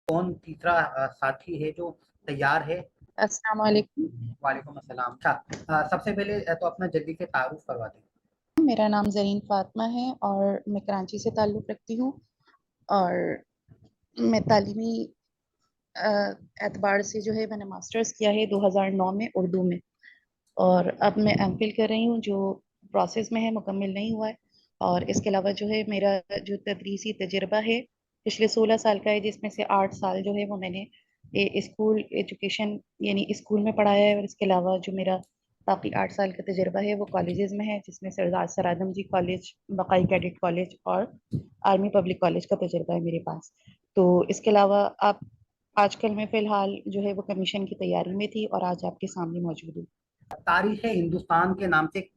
कौन तीसरा साथी है जो तैयार है? अस्सलाम वालेकुम। वालेकुम अस्सलाम। अच्छा, सबसे पहले तो अपना जल्दी से तारुफ करवा दें। मेरा नाम ज़रीन फ़ातिमा है और मैं कराची से ताल्लुक़ रखती हूँ और मैं तालीमी एतबार से जो है मैंने मास्टर्स किया है 2009 में उर्दू में, और अब मैं एमफिल कर रही हूँ जो प्रोसेस में है, मुकम्मल नहीं हुआ है। और इसके अलावा जो है मेरा जो तदरीसी तजुर्बा है पिछले 16 साल का है, जिसमें से 8 साल जो है वो मैंने स्कूल एजुकेशन यानी स्कूल में पढ़ाया है, और इसके अलावा जो मेरा बाकी 8 साल का तजुर्बा है वो कॉलेजेस में है, जिसमें सरदार सर आदम जी कॉलेज, बकाई कैडेट कॉलेज और आर्मी पब्लिक कॉलेज का तजुर्बा है मेरे पास। तो इसके अलावा आप आजकल मैं फ़िलहाल जो है वो कमीशन की तैयारी में थी और आज आपके सामने मौजूद हूँ। तारीख हिंदुस्तान के नाम से एक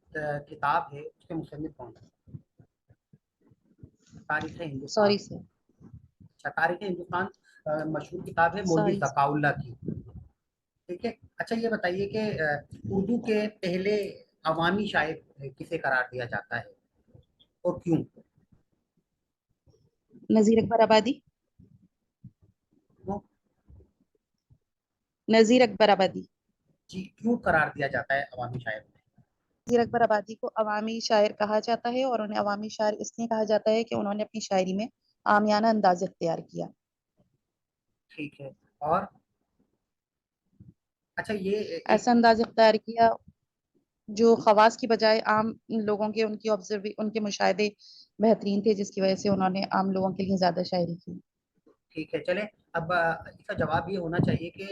किताब है, उसके मुसन्निफ कौन है? तारीख हिंदुस्तान। Sorry sir. अच्छा, तारीख हिंदुस्तान मशहूर किताब है मौलवी सॉरी सर। ज़काउल्लाह की। ठीक है। अच्छा, ये बताइए कि उर्दू के पहले अवामी शायर किसे करार दिया जाता है और क्यों? नज़ीर अकबर आबादी। क्यों? नज़ीर अकबर आबादी। जी, क्यों करार दिया जाता है अवामी शायर? नज़ीर अकबर आबादी को अवामी शायर कहा जाता है, और उन्हें अवामी शायर इसलिए कहा जाता है कि उन्होंने अपनी शायरी में आमियाना अंदाज इख्तियार किया। ठीक है। और अच्छा, ये एक ऐसा अंदाज इख्तियार किया जो खवास की बजाय आम लोगों के उनके मुशाहदे बेहतरीन थे, जिसकी वजह से उन्होंने आम लोगों के लिए ज़्यादा शायरी की। ठीक है, चले। अब इसका जवाब ये होना चाहिए कि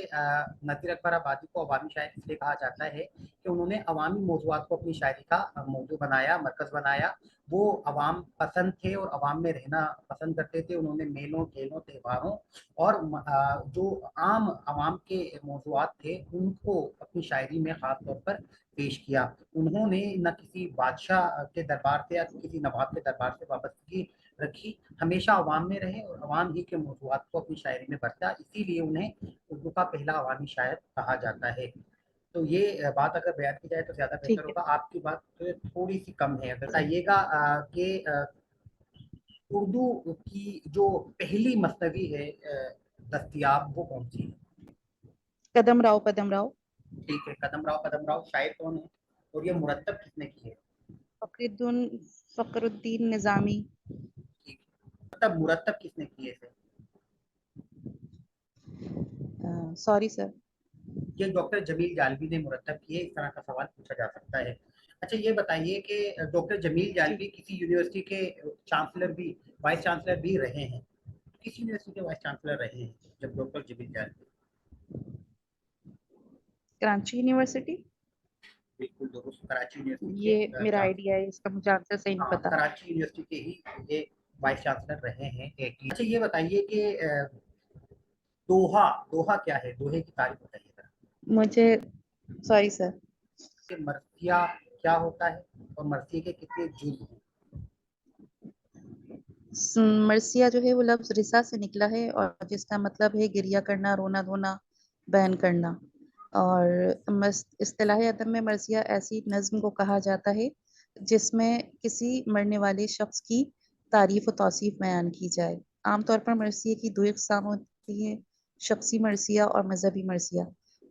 नज़ीर अकबर आबादी को अवामी शायर इसलिए कहा जाता है कि उन्होंने अवामी मौज़ूआत को अपनी शायरी का मौजू बनाया, मरकज़ बनाया। वो अवाम पसंद थे और अवाम में रहना पसंद करते थे। उन्होंने मेलों, ठेलों, त्योहारों और जो आम अवाम के मौज़ूआत थे, उनको अपनी शायरी में ख़ास तौर पर पेश किया। उन्होंने न किसी बादशाह के दरबार से या किसी नवाब के दरबार से वाबस्तगी रखी, हमेशा अवाम में रहे और अवाम ही के मौज़ूआत को अपनी शायरी में बरता, इसीलिए उन्हें उर्दू का पहला अवामी शायर कहा जाता है। तो ये बात अगर बयान की जाए तो ज़्यादा बेहतर ठीक है। होगा। आपकी बात तो थोड़ी सी कम है। बताइएगा कि उर्दू की जो पहली मसनवी है दस्तयाब, वो कौन सी है? कदम राव कदम राव। ठीक है, कदम राव शायर कौन है और ये मुरत्तब किसने की है? फखरुद्दीन फखरुद्दीन निज़ामी। ठीक है, मतलब मुरत्तब किसने की है इसे? Sorry sir. ये डॉक्टर जमील जालवी ने मुरत्तब किए, इस तरह का सवाल पूछा जा सकता है। अच्छा, ये बताइए कि डॉक्टर जमील ठीक। जालवी किसी यूनिवर्सिटी के चांसलर भी, वाइस चांसलर भी रहे हैं। किस यूनिवर्सिटी के वाइस चांसलर रहे हैं जब डॉक्टर जमील जालवी? कराची यूनिवर्सिटी। बिल्कुल दुरुस्त, कराची यूनिवर्सिटी ये के मेरा चांसलर। आइडिया है, इसका मुझे आंसर सही नहीं हाँ, पता। कराची यूनिवर्सिटी के ही ये वाइस चांसलर रहे हैं एक ही। अच्छा, ये बताइए कि दोहा, दोहा क्या है? दोहे की तारीफ बताइए जरा। मुझे सॉरी सर। कि मरसिया क्या होता है और मरसिए के कितने जुज़ हैं? मरसिया जो है वो लफ्ज रिसा से निकला है, और जिसका मतलब है गिरिया करना, रोना धोना, बयान करना। और इस्तिलाह अदब में मरसिया ऐसी नज्म को कहा जाता है जिसमें किसी मरने वाले शख्स की तारीफ व तौसीफ बयान की जाए। आमतौर पर मरसिए की दो इकसाम होती हैं, शख्सी मरसिया और मजहबी मरसिया।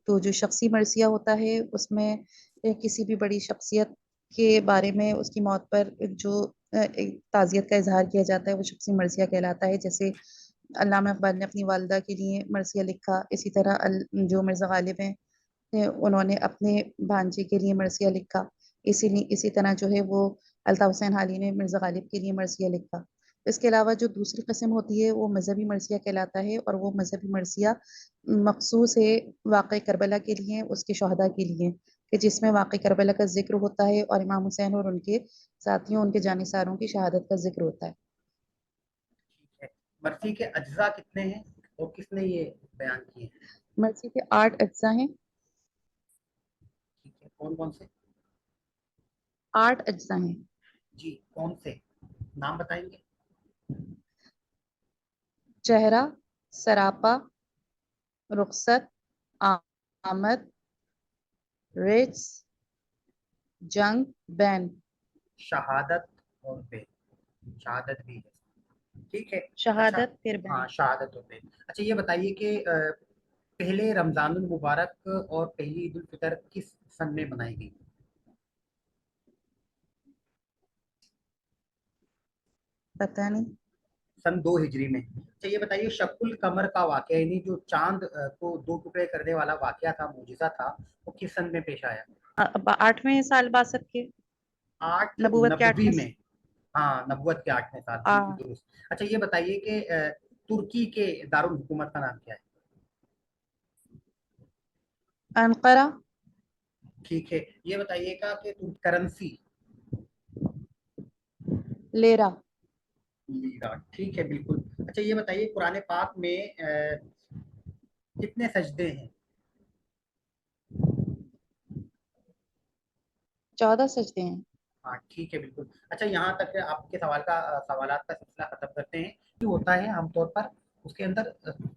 तो जो शख्सी मरसिया होता है उसमें किसी भी बड़ी शख्सियत के बारे में उसकी मौत पर जो एक ताज़ियत का इजहार किया जाता है वो शख्सी मरसिया कहलाता है। जैसे अल्लामा इकबाल ने अपनी वालदा के लिए मरसिया लिखा, इसी तरह जो मिर्ज़ा गालिब हैं उन्होंने अपने भांजे के लिए मरसिया लिखा। इसी तरह जो है वो अल्ताफ़ हुसैन हाली ने मिर्ज़ा गालिब के लिए मरसिया लिखा। इसके अलावा जो दूसरी किस्म होती है वो मजहबी मरसिया कहलाता है, और वो मजहबी मरसिया मखसूस है वाक़ई करबला के लिए, उसके शहदा के लिए, कि जिसमें वाक़ई करबला का जिक्र होता है और इमाम हुसैन और उनके साथियों, उनके जानिसारों की शहादत का जिक्र होता है। ठीक है। मरसी के अज्जा कितने हैं और किसने ये बयान किए हैं? मरसी के 8 अज्जा हैं। ठीक है, कौन कौन से? 8 अज्जा हैं। जी, कौन से? नाम बताएंगे? चेहरा, सरापा, रुखसत, आमद, रिज, जंग, बैन। शहादत और बे, शहादत भी है। ठीक है। अच्छा, शहादत फिर हाँ, बहन। शहादत होते हैं। अच्छा, ये बताइए कि पहले रमजानुल मुबारक और पहली ईद उल फितर किस सन में मनाई गई? पता नहीं। सन 2 हिजरी में। अच्छा, ये बताइए शक्कुल कमर का वाकया, यानी जो चांद को दो टुकड़े करने वाला वाकया था, मुजिजा था, वो किस सन में पेश आया? 8वें साल बासत के, आठ नबूवत के नबवी 8वें। में। हाँ, नबुवत के 8वें साल, बिल्कुल आ दुरुस्त। अच्छा, ये बताइए कि तुर्की के दारुल हुकूमत का नाम क्या है? अनकरा। ठीक है। ये बताइएगा कि करेंसी। लेरा। लीरा, ठीक है, बिल्कुल। अच्छा, ये बताइए कुरान पाक में कितने सजदे हैं? 14 सजदे हैं। हाँ, ठीक है, बिल्कुल। अच्छा, यहाँ तक आपके सवालात का सिलसिला खत्म करते हैं। कि होता है आमतौर पर उसके अंदर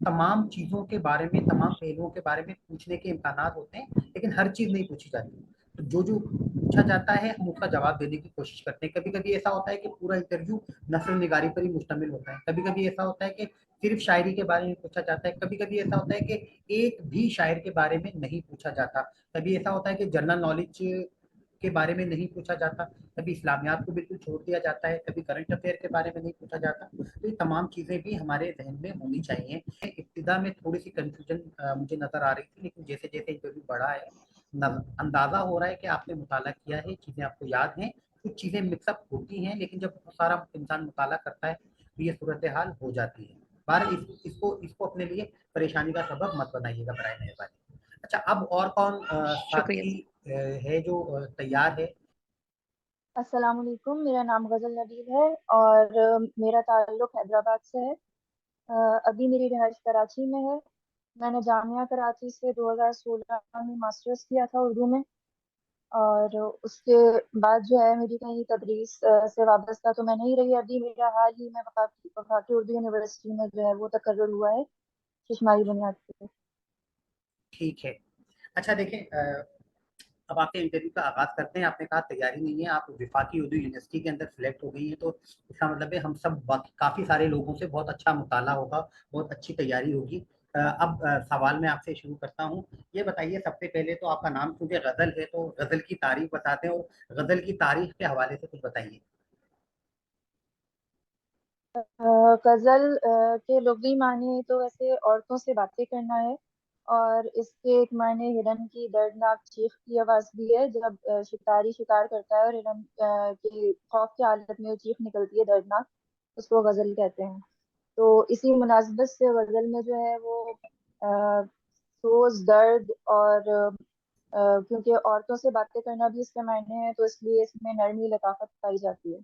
तमाम चीज़ों के बारे में, तमाम पहलुओं के बारे में पूछने के इम्कानात होते हैं, लेकिन हर चीज़ नहीं पूछी जाती। तो जो जो पूछा जाता है हम उसका जवाब देने की कोशिश करते हैं। कभी कभी ऐसा होता है कि पूरा इंटरव्यू नस्ल निगारी पर ही मुश्तमिल होता है। कभी कभी ऐसा होता है कि सिर्फ शायरी के बारे में पूछा जाता है। कभी कभी ऐसा होता है कि एक भी शायर के बारे में नहीं पूछा जाता। कभी ऐसा होता है कि जनरल नॉलेज के बारे में नहीं पूछा जाता। कभी इस्लामियात को बिल्कुल छोड़ दिया जाता है। कभी करंट अफेयर के बारे में नहीं पूछा जाता। तो ये तमाम चीज़ें भी हमारे जहन में होनी चाहिए। इब्तिदा में थोड़ी सी कंफ्यूजन मुझे नज़र आ रही थी, लेकिन जैसे जैसे इंटरव्यू बढ़ा है अंदाज़ा हो रहा है कि आपने मुताला किया है, चीज़ें आपको याद हैं। कुछ चीज़ें मिक्सअप होती हैं, लेकिन जब सारा इंसान मुताला करता है तो ये सूरत हाल हो जाती है। बार इसको इसको अपने लिए परेशानी का सबब मत बनाइएगा, बराए मेहरबानी। अच्छा, अब और कौन शुक्रिया साथी सर। है जो तैयार है? अस्सलाम वालेकुम, मेरा नाम गज़ल नबील है और मेरा ताल्लुक़ हैदराबाद से है। अभी मेरी रिहाइश कराची में है। मैंने जामिया कराची से 2016 में मास्टर्स किया था उर्दू में, और उसके बाद जो है मेरी कहीं तदरीस से वाबस्ता तो मैं नहीं रही। अभी मेरा हाल ही में वफाकी उर्दू यूनिवर्सिटी में जो है वो तकर्रुर हुआ है, शुमारी बुनियाद पे। ठीक है। अच्छा, देखें, अब आपके इंटरव्यू का आगाज करते हैं। आपने कहा तैयारी नहीं है, आप विफाकी उर्दू यूनिवर्सिटी के अंदर सिलेक्ट हो गई हैं, तो इसका मतलब है हम सब काफ़ी सारे लोगों से बहुत अच्छा मुताला होगा, बहुत अच्छी तैयारी होगी। अब सवाल मैं आपसे शुरू करता हूँ। ये बताइए सबसे पहले तो आपका नाम क्योंकि गज़ल है, तो गज़ल की तारीख बताते हैं, और गज़ल की तारीख के हवाले से कुछ बताइए। गजल के लुग़वी माने तो वैसे औरतों से बातें करना है, और इसके एक माने हिरन की दर्दनाक चीख की आवाज भी है। जब शिकारी शिकार करता है और हिरन के खौफ की हालत में वो चीख निकलती है दर्दनाक, उसको गजल कहते हैं। तो इसी मुनासिबत से गजल में जो है वो सोज, दर्द और क्योंकि औरतों से बातें करना भी इसके मायने हैं, तो इसलिए इसमें नरमी लताफत पाई जाती है।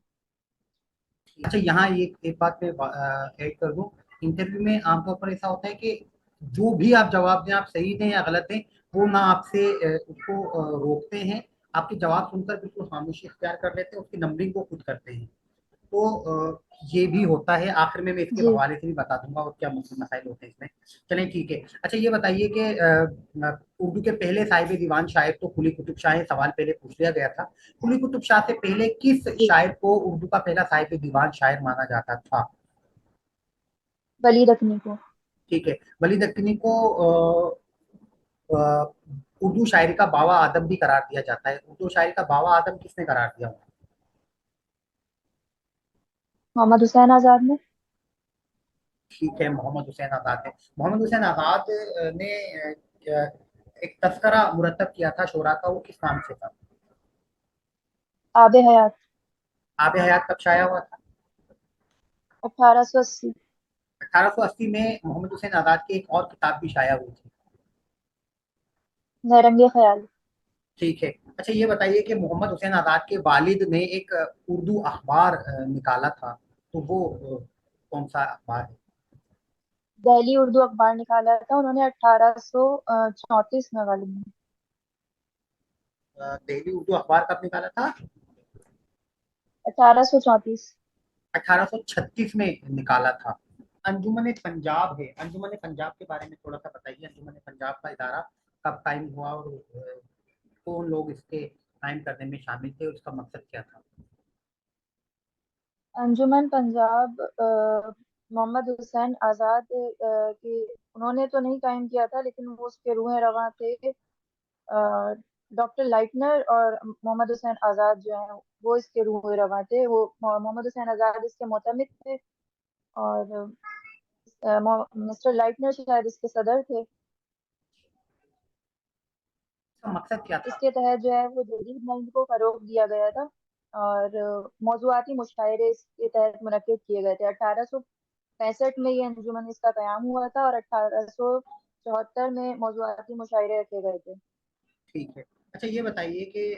अच्छा, यहाँ एक बात पे ऐड कर दूं। इंटरव्यू में आमतौर पर ऐसा होता है कि जो भी आप जवाब दें, आप सही दें या गलत दें, वो ना आपसे उसको रोकते हैं। आपके जवाब सुनकर बिल्कुल खामोशी इख्तियार कर लेते हैं, उसकी नंबरिंग को खुद करते हैं। तो ये भी होता है। आखिर में मैं इसके जी। हवाले से भी बता दूंगा और क्या मुख्य मसाइल होते हैं इसमें। चलें, ठीक है। अच्छा, ये बताइए कि उर्दू के पहले साहिब दीवान शायर तो कुली कुतुब शाह हैं। सवाल पहले पूछ लिया गया था। कुली कुतुब शाह से पहले किस जी। शायर को उर्दू का पहला साहिब दीवान शायर माना जाता था? वली दखनी को। ठीक है। वली दक्कनी को अ, उर्दू शायरी का बावा आदम भी करार दिया जाता है। उर्दू शायरी का बावा आदम किसने करार दिया? मोहम्मद हुसैन आजाद ने। ठीक है, मोहम्मद हुसैन आजाद है। मोहम्मद हुसैन आजाद ने एक तस्करा मुरतब किया था शोरा का, वो किस नाम से था? आबे हयात। आब हयात कब शाया हुआ था? 1880। 1880 में मोहम्मद हुसैन आजाद की एक और किताब भी शाया हुई थी। नरंगे ख्याल। ठीक है। अच्छा, ये बताइए कि मोहम्मद हुसैन आजाद के वालिद ने एक उर्दू अखबार निकाला था, तो वो कौन सा अखबार है? दहली उर्दू अखबार निकाला था उन्होंने 1834 में वाली में। दिल्ली उर्दू अखबार कब निकाला था? 1834। 1836 में निकाला था। अंजुमन पंजाब है, अंजुमन पंजाब के बारे में थोड़ा सा बताइए। अंजुमन पंजाब का इदारा कब कायम हुआ, और कौन लोग इसके कायम करने में शामिल थे, और इसका मकसद क्या था? अंजुमन पंजाब मोहम्मद हुसैन आज़ाद के उन्होंने तो नहीं कायम किया था, लेकिन वो उसके रूह रवां थे। डॉक्टर लाइटनर और मोहम्मद हुसैन आज़ाद जो हैं वो इसके रूह रवां थे। वो मोहम्मद हुसैन आज़ाद इसके मोतमिद थे, और मिस्टर लाइटनर शायद इसके सदर थे। इसका मकसद क्या था? इसके तहत जो है वो जदीद नस्ल को फरोग दिया गया था, और मौज़ूआती मुशायरे इसके तहत मुनक्किद किए गए थे। 1865 में ये अंजुमन इसका क़याम हुआ था, और 1874 में मौज़ूआती मुशायरे रखे गए थे। ठीक है। अच्छा ये बताइए कि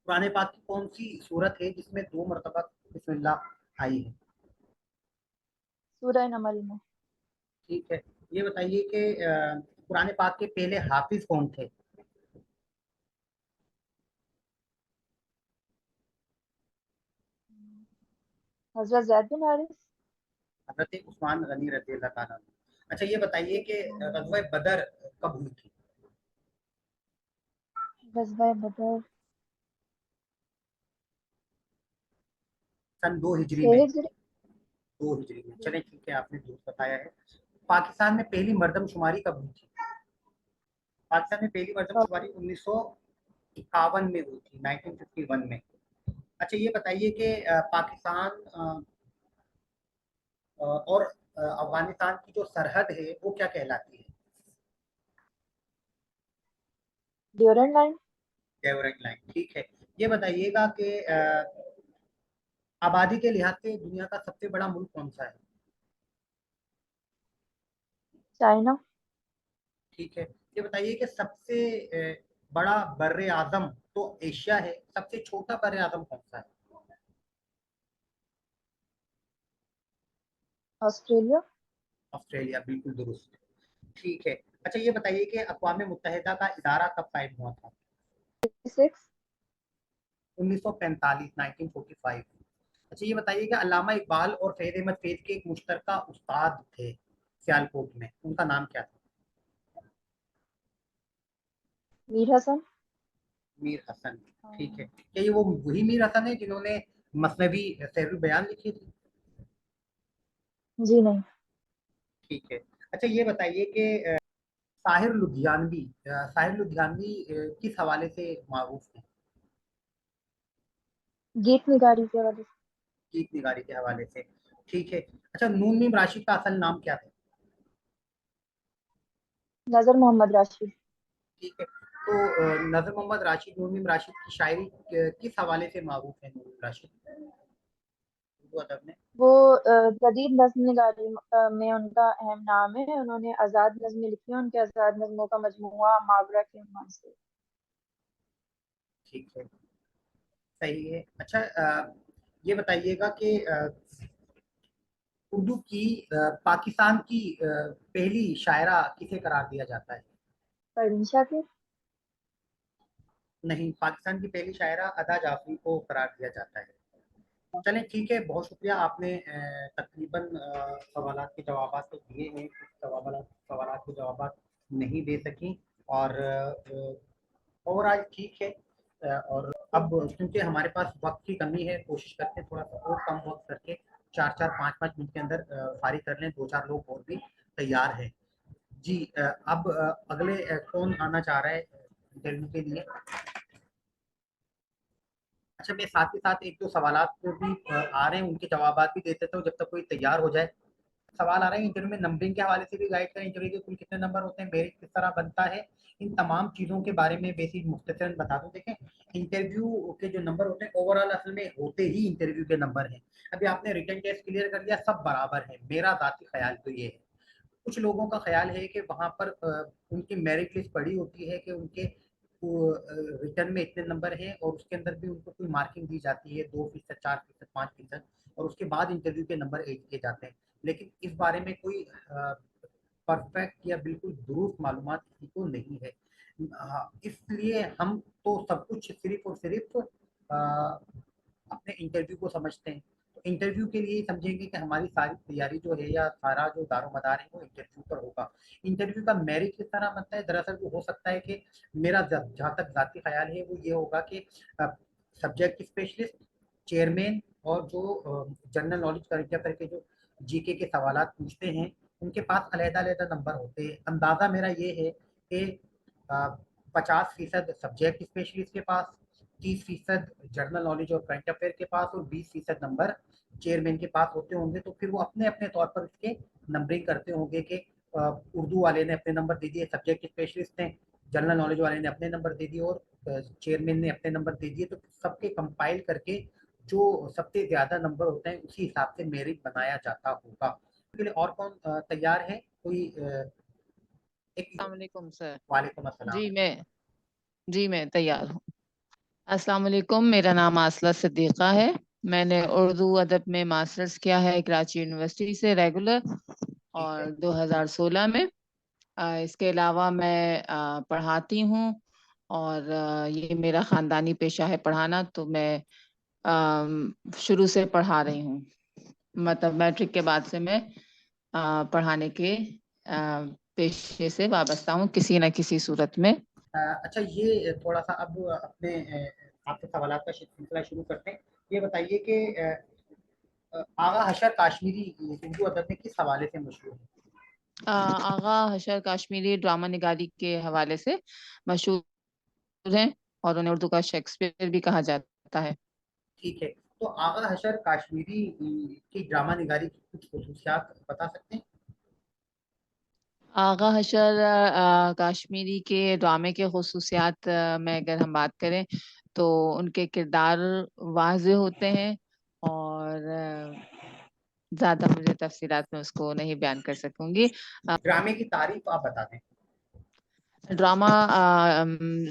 कुरान पाक की कौन सी सूरत है जिसमें 2 मरतबा बिस्मिल्लाह आई है? सूरह नमल में। ठीक है। ये बताइए कि कुरान पाक के पहले हाफिज कौन थे? हजरत जैद बिन हारिस। हजरत उस्मान गनी रज़ी अल्लाह ताला अन्हु। अच्छा ये बताइए कि ग़ज़वा बदर कब हुई थी? गज़वा बदर सन 2 हिजरी 6 में। हिजरी। 2 हिजरी में। चलें ठीक है, आपने दूर बताया है। पाकिस्तान में पहली मर्दमशुमारी कब हुई थी? पाकिस्तान में पहली मर्दमशुमारी 1951 में हुई थी, 1951 में। अच्छा ये बताइए कि पाकिस्तान और अफगानिस्तान की जो सरहद है वो क्या कहलाती है? Durand line. Durand line. ठीक है। ये बताइएगा कि आबादी के लिहाज से दुनिया का सबसे बड़ा मुल्क कौन सा है? चाइना। ठीक है। ये बताइए कि सबसे बड़ा बर्रे आजम तो एशिया है, सबसे छोटा बर्रे आजम कौन सा है? ऑस्ट्रेलिया। ऑस्ट्रेलिया, बिल्कुल दुरुस्त। ठीक है। अच्छा ये बताइए कि अक़वाम मुत्तहिदा का इदारा कब कायम हुआ था? 6। 1945, 1945। अच्छा ये बताइए कि अल्लामा इकबाल और फैज़ अहमद फैज़ के एक मुश्तरका उस्ताद थे सियालकोट में, उनका नाम क्या था? मीर हसन। मीर हसन। ठीक है। क्या ये वो वही मीर हसन है जिन्होंने मसनवी सहरुल बयान लिखी थी? जी नहीं। ठीक है। अच्छा ये बताइए कि साहिर लुधियानवी किस हवाले से मारूफ है? गीत निगारी के वाले। गीत निगारी के हवाले से। ठीक है। अच्छा नून मीम राशिद का असल नाम क्या था? नजर मोहम्मद राशिद। ठीक है। तो नजर मोहम्मद राशिद, नून मीम राशिद की शायरी किस हवाले से मारूफ है? नून मीम राशिद उर्दू अदब में। वो जदीद नज्म निगारी में उनका अहम नाम है। उन्होंने आज़ाद नज़में लिखी हैं, उनके आज़ाद नज़मों का मजमूआ मावरा के नाम से। ठीक है, सही है। अच्छा ये बताइएगा कि उर्दू की पाकिस्तान की पहली शायरा किसे करार दिया जाता है? परवीन शाकिर। नहीं, पाकिस्तान की पहली शायरा अदा जाफरी को करार दिया जाता है। चलें ठीक है, बहुत शुक्रिया। आपने तकरीबन सवालात के जवाब तो दिए हैं, कुछ सवालात के जवाब नहीं दे सकी, और ओवरऑल ठीक है। और अब क्योंकि हमारे पास वक्त की कमी है, कोशिश करते हैं थोड़ा सा और कम वक्त करके 4-4, 5-5 मिनट के अंदर फारिग कर लें। 2-4 लोग और भी तैयार हैं। जी अब अगले कौन आना चाह रहा है इंटरव्यू के लिए? अच्छा मैं साथ ही साथ एक दो सवालात को भी आ रहे हैं, उनके जवाबात भी दे देता हूँ जब तक कोई तैयार हो जाए। सवाल आ रहा है इंटरव्यू में नंबरिंग के हवाले से भी गाइड करें, इंटरव्यू के कुल कितने नंबर होते हैं, मेरिट किस तरह बनता है, इन तमाम चीज़ों के बारे में बेसिक मुख्तसरन बता दूं। देखें इंटरव्यू के जो नंबर होते हैं ओवरऑल असल में होते ही इंटरव्यू के नंबर हैं। अभी आपने रिटन टेस्ट क्लियर कर लिया, सब बराबर है। मेरा ज़ाती ख्याल तो ये है, कुछ लोगों का ख्याल है कि वहाँ पर उनकी मेरिट लिस्ट पड़ी होती है कि उनके रिटर्न में इतने नंबर हैं, और उसके अंदर भी उनको कोई मार्किंग दी जाती है 2%, 4%, 5%, और उसके बाद इंटरव्यू के नंबर ऐड किए जाते हैं। लेकिन इस बारे में कोई परफेक्ट या बिल्कुल दुरुस्त मालूमात किसी को नहीं है। इसलिए हम तो सब कुछ सिर्फ और सिर्फ अपने इंटरव्यू को समझते हैं। तो इंटरव्यू के लिए समझेंगे कि हमारी सारी तैयारी जो है या सारा जो दारोमदार है वो इंटरव्यू पर होगा। इंटरव्यू का मेरिट किस तरह बनता है? दरअसल वो हो सकता है कि मेरा जहाँ तक ज़ाती ख्याल है वो ये होगा कि सब्जेक्ट स्पेशलिस्ट, चेयरमैन, اور جو جنرل نالج کر کے جو جی کے سوالات پوچھتے ہیں ان کے پاس علیحدہ علیحدہ نمبر ہوتے ہیں. اندازہ میرا یہ ہے کہ 50% سبجیکٹ اسپیشلسٹ کے پاس، 30% جنرل نالج اور کرنٹ افیئر کے پاس، اور 20% نمبر چیئرمین کے پاس ہوتے ہوں گے. تو پھر وہ اپنے اپنے طور پر اس کے نمبرنگ کرتے ہوں گے کہ اردو والے نے اپنے نمبر دے دیے، سبجیکٹ اسپیشلسٹ نے، جنرل نالج والے نے اپنے نمبر دے دیے، اور چیئرمین نے اپنے نمبر دے دیے. تو سب کے کمپائل کر کے جو سب سے زیادہ نمبر ہوتے ہیں اسی حساب سے میرٹ بنایا جاتا ہوگا. اس کے لیے اور کون تیار ہے؟ کوئی ایک. السلام علیکم سر. وعلیکم السلام. جی میں تیار ہوں. السلام علیکم، میرا نام آصلہ صدیقہ ہے. میں نے اردو ادب میں ماسٹرز کیا ہے کراچی یونیورسٹی سے ریگولر، اور 2016 میں. اس کے علاوہ میں پڑھاتی ہوں، اور یہ میرا خاندانی پیشہ ہے پڑھانا. تو میں شروع سے پڑھا رہی ہوں، مطلب میٹرک کے بعد سے میں پڑھانے کے پیشے سے وابستہ ہوں کسی نہ کسی صورت میں. اچھا، یہ تھوڑا سا اب اپنے آپ کے سوالات کا سلسلہ شروع کرتے ہیں. یہ بتائیے کہ آغا حشر کاشمیری اردو ادب میں کس حوالے سے مشہور ہے؟ آغا حشر کاشمیری ڈرامہ نگاری کے حوالے سے مشہور ہیں، اور انہیں اردو کا شیکسپیئر بھی کہا جاتا ہے. ٹھیک ہے، تو آغا حشر کاشمیری کی ڈرامہ نگاری کی کچھ خصوصیات بتا سکتے ہیں؟ آغا حشر کاشمیری کے ڈرامے کے خصوصیات میں اگر ہم بات کریں تو ان کے کردار واضح ہوتے ہیں، اور زیادہ مجھے تفصیلات میں اس کو نہیں بیان کر سکوں گی. ڈرامے کی تعریف آپ بتا دیں. ڈرامہ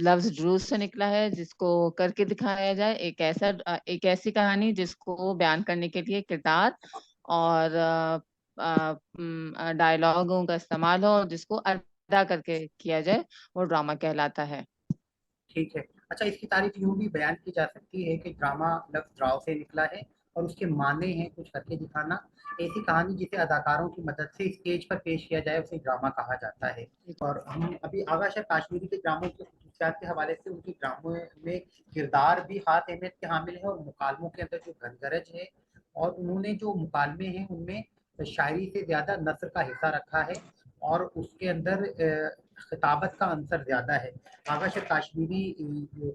لفظ ڈروز سے نکلا ہے، جس کو کر کے دکھایا جائے. ایک ایسی کہانی جس کو بیان کرنے کے لیے کردار اور ڈائلاگوں کا استعمال ہو، اور جس کو ادا کر کے کیا جائے، وہ ڈرامہ کہلاتا ہے. ٹھیک ہے. اچھا، اس کی تعریف یوں بھی بیان کی جا سکتی ہے کہ ڈرامہ لفظ ڈراؤ سے نکلا ہے اور اس کے معنی ہیں کچھ کر کے دکھانا. ایسی کہانی جسے اداکاروں کی مدد سے اسٹیج پر پیش کیا جائے اسے ڈرامہ کہا جاتا ہے. اور ہم ابھی آغا حشر کاشمیری کے ڈراموں کی خصوصیات کے حوالے سے ان کی ڈراموں میں کردار بھی خاص اہمیت کے حامل ہے، اور مکالموں کے اندر جو گنگرج ہے، اور انہوں نے جو مکالمے ہیں ان میں شاعری سے زیادہ نثر کا حصہ رکھا ہے، اور اس کے اندر خطابت کا عنصر زیادہ ہے. آغا حشر کاشمیری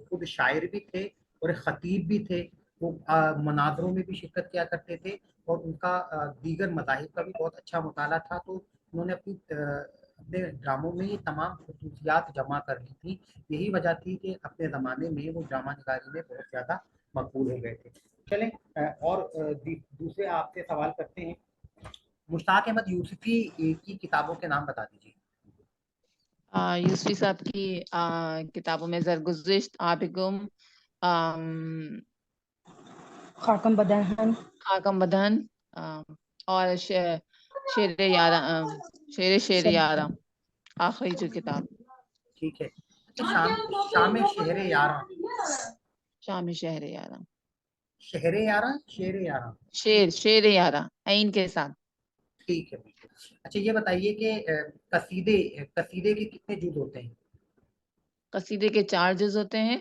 خود شاعر بھی تھے اور خطیب بھی تھے. وہ مناظروں میں بھی شرکت کیا کرتے تھے، اور ان کا دیگر مذاہب کا بھی بہت اچھا مطالعہ تھا. تو انہوں نے اپنے ڈراموں میں یہ تمام خصوصیات جمع کر لی تھی. یہی وجہ تھی کہ اپنے زمانے میں وہ ڈرامہ نگاری میں بہت زیادہ مقبول ہو گئے تھے. چلیں اور دوسرے آپ سے سوال کرتے ہیں. مشتاق احمد یوسفی کی کتابوں کے نام بتا دیجیے. یوسفی صاحب کی کتابوں میں زرگزشت، آب گم، خاکم بدہن، اور شیر یارا آخری جو کتاب. ٹھیک ہے. شام شہر یاراں. شام شہر یارا، شہر یاراں، شیر یاراں. شیر یارا عین کے ساتھ. ٹھیک ہے، بالکل. اچھا، یہ بتائیے کہ قصیدے کے کتنے جز ہوتے ہیں؟ قصیدے کے 4 جز ہوتے ہیں.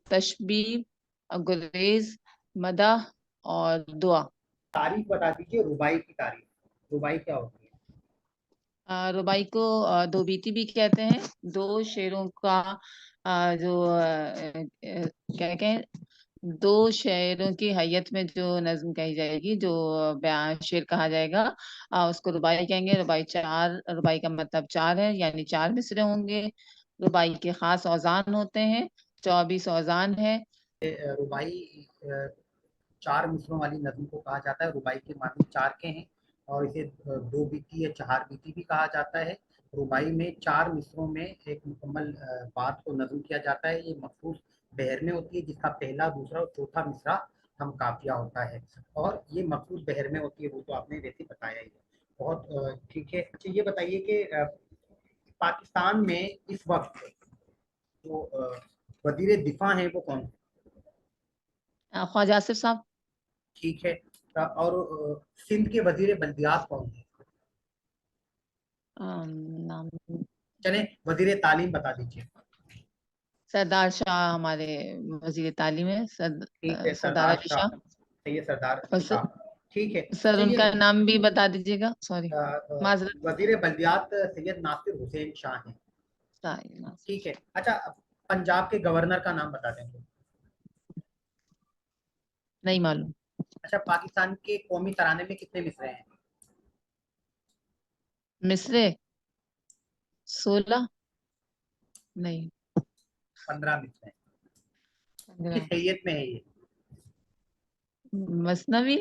تشبیب، گریز، مدح اور دعا. تعریف بتا دیجیے ربائی کی تعریف. ربائی کیا ہوتی ہے؟ ربائی کو 2 بیتی بھی کہتے ہیں. 2 شعروں کا جو کیا کہیں 2 شعروں کی حیت میں جو نظم کہی جائے گی، جو بیان شعر کہا جائے گا، اس کو ربائی کہیں گے. ربائی کا مطلب 4 ہے، یعنی 4 مصرے ہوں گے. ربائی کے خاص اوزان ہوتے ہیں، 24 اوزان ہے. ربائی 4 مصروں والی نظم کو کہا جاتا ہے. ربائی کے معنی 4 کے ہیں، اور اسے 2 بیتی یا 4 بیتی بھی کہا جاتا ہے. ربائی میں 4 مصروں میں ایک مکمل بات کو نظم کیا جاتا ہے. یہ مخصوص بحر میں ہوتی ہے، جس کا پہلا، دوسرا اور چوتھا مصرع ہم قافیہ ہوتا ہے، اور یہ مخصوص بحر میں ہوتی ہے. وہ تو آپ نے ویسے بتایا ہی ہے. بہت ٹھیک ہے. اچھا، یہ بتائیے کہ پاکستان میں اس وقت جو وزیر دفاع ہیں وہ کون ہیں؟ خواجہ آصف صاحب. ٹھیک ہے. اور سندھ کے وزیر بلدیات کون ہیں؟ نام چلیں وزیر تعلیم بتا دیجیے. سردار شاہ ہمارے وزیر تعلیم ہے، ٹھیک ہے، سردار علی شاہ. صحیح ہے، سردار اور شاہ. ٹھیک ہے. سر اچھا ان یہ کا نام بھی بتا دیجیے گا. سوری معذرت. وزیر بلدیات سید ناصر حسین شاہ ہیں. ٹھیک ہے. اچھا پنجاب کے گورنر کا نام بتا دیں. نہیں معلوم. اچھا پاکستان کے قومی ترانے میں کتنے مصرے ہیں؟ مصرے 16 نہیں 15 مصرے ہیں. کس حیت میں ہے یہ؟ مثنوی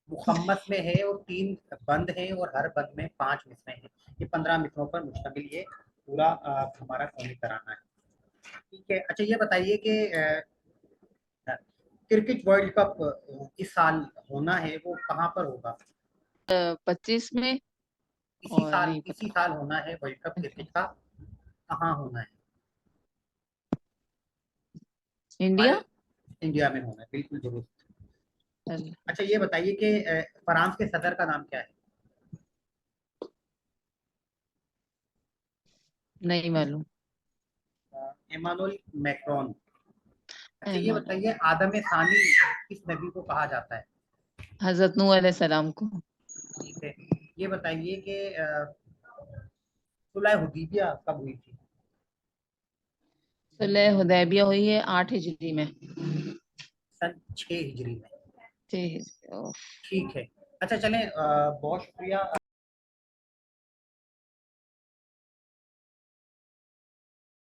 مخمس میں ہے اور 3 بند ہیں اور ہر بند میں 5 مصرے ہیں. یہ 15 مصروں پر مشتمل یہ پورا ہمارا قومی ترانہ ہے. ٹھیک ہے. اچھا یہ بتائیے کہ کرکٹ ورلڈ کپ اس سال ہونا ہے وہ کہاں پر ہوگا؟ 25 میں. اسی سال ہونا ہے ورلڈ کپ کرکٹ کا. کہاں ہونا ہے؟ انڈیا میں ہونا ہے. بالکل درست. اچھا یہ بتائیے کہ فرانس کے صدر کا نام کیا ہے؟ نہیں معلوم. Emmanuel Macron. اچھا یہ بتائیے آدم ثانی کس نبی کو کہا جاتا ہے؟ حضرت نوح علیہ السلام کو. ٹھیک ہے. یہ بتائیے کہ صلح حدیبیہ کب ہوئی تھی؟ صلح حدیبیہ ہوئی ہے 8 ہجری میں. سن 6 ہجری میں. ٹھیک. ٹھیک ہے. اچھا چلیں بہت شکریہ.